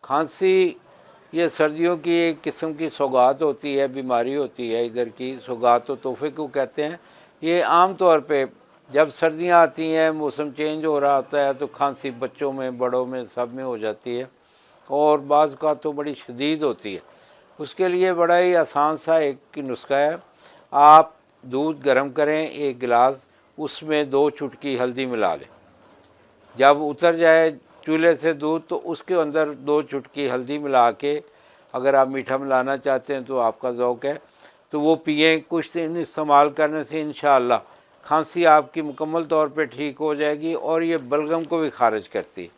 खांसी ये सर्दियों की एक किस्म की सौगात होती है, बीमारी होती है इधर की। सौगात तो तोहफे को कहते हैं। ये आम तौर पे जब सर्दियां आती हैं, मौसम चेंज हो रहा होता है, तो खांसी बच्चों में, बड़ों में, सब में हो जाती है और बाज़ का तो बड़ी शदीद होती है। उसके लिए बड़ा ही आसान सा एक नुस्खा है। आप दूध गर्म करें 1 गिलास, उसमें 2 चुटकी हल्दी मिला लें। जब उतर जाए चूल्हे से दूध, तो उसके अंदर 2 चुटकी हल्दी मिला के, अगर आप मीठा मिलाना चाहते हैं तो आपका ज़ौक़ है, तो वो पिएँ। कुछ दिन इस्तेमाल करने से इंशाअल्लाह खांसी आपकी मुकम्मल तौर पे ठीक हो जाएगी और ये बलगम को भी खारिज करती है।